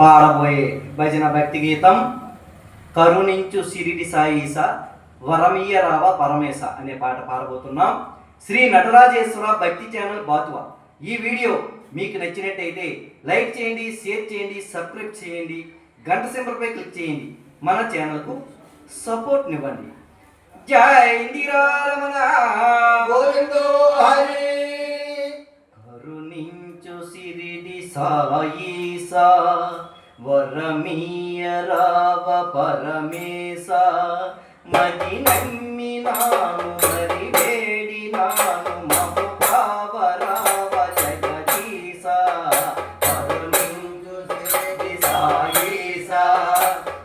పాడబోయే భజన భక్తి గీతం కరుణించు సిరిడి సాయిస వరమీయ రావ పరమేశ అనే పాట పాడబోతున్నాం. శ్రీ నటరాజేశ్వర భక్తి ఛానల్ బాతువా. ఈ వీడియో మీకు నచ్చినట్టయితే లైక్ చేయండి, షేర్ చేయండి, సబ్స్క్రైబ్ చేయండి, గంట సింబల్పై క్లిక్ చేయండి. మన ఛానల్కు సపోర్ట్నివ్వండి. జై ఇందిరారమణ గోవిందో హరి. కరుణించు సిరిడి సాయిస వరమీయ రావ పరమేశ మది నమ్మినాను మరి వేడినాను మము కావరావ జగదీశ. కరుణించు సిరిడి సాయిస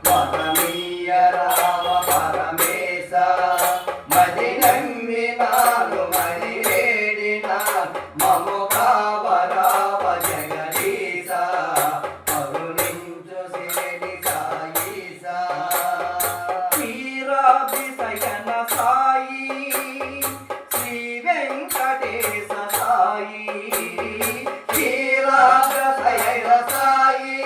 వరమీయ రావ పరమేశ మది నమ్మినాను మరి వేడినాను మము కావరావ జగదీశ. కరుణించు సిరిడి సాయిస క్షీరాభిశయన సాయి శ్రీ వెంకటేశ సాయి. క్షీరాభిశయన సాయి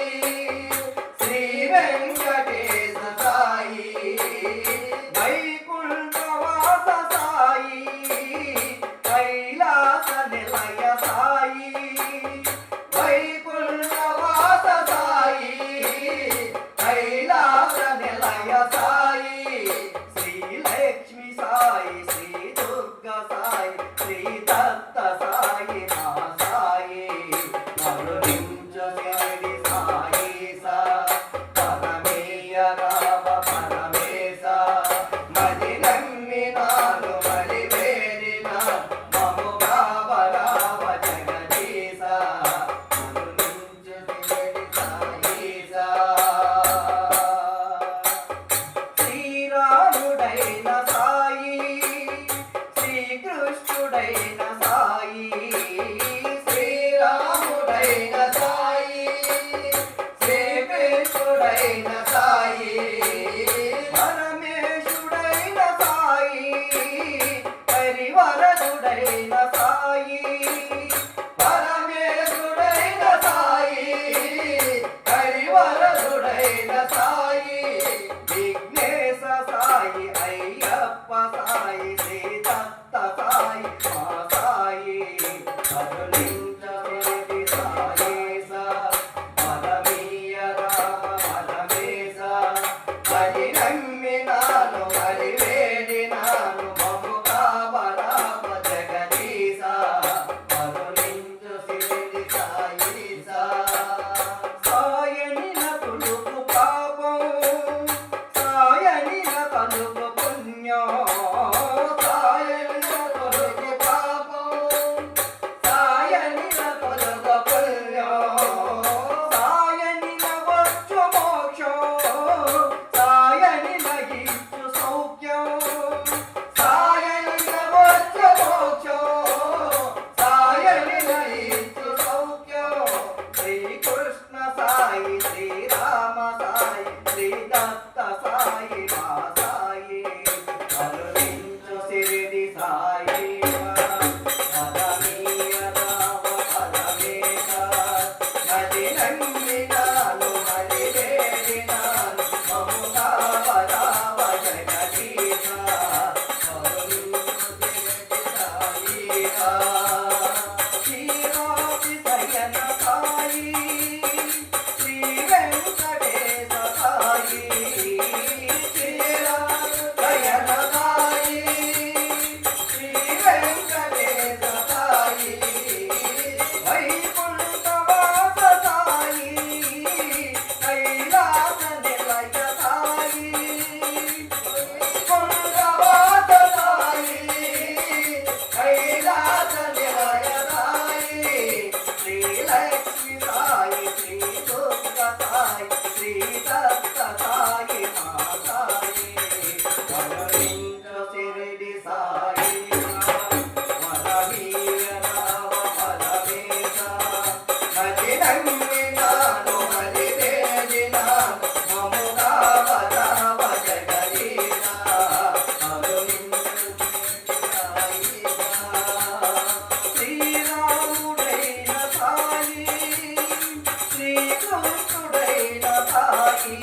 తాయి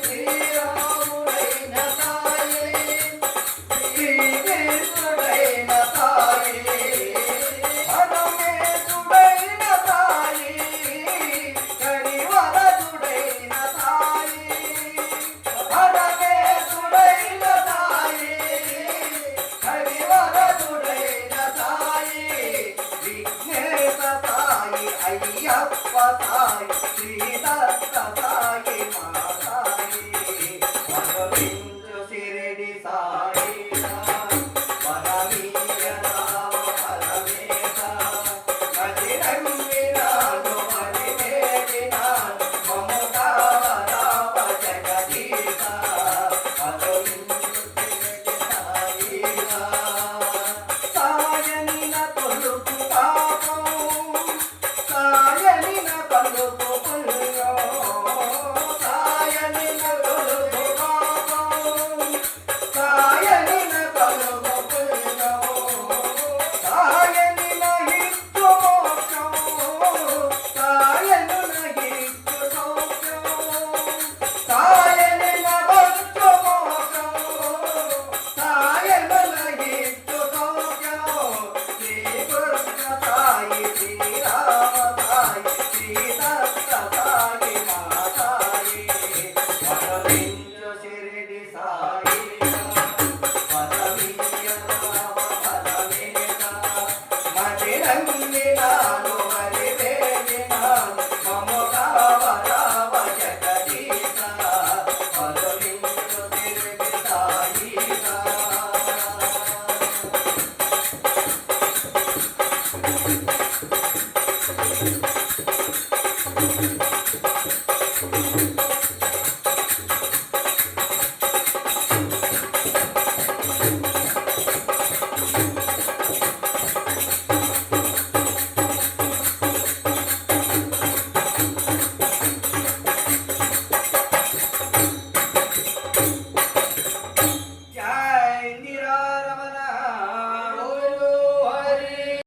శ్రీరాముడైన తాయి శ్రీకృష్ణుడైన తాయి పరమేశుడైన తాయి కరివరదుడైన తాయి పరమేశుడైన తాయి కరివరదుడైన తాయి విఘ్నేశ తాయి అయ్యప్ప తాయి శ్రీ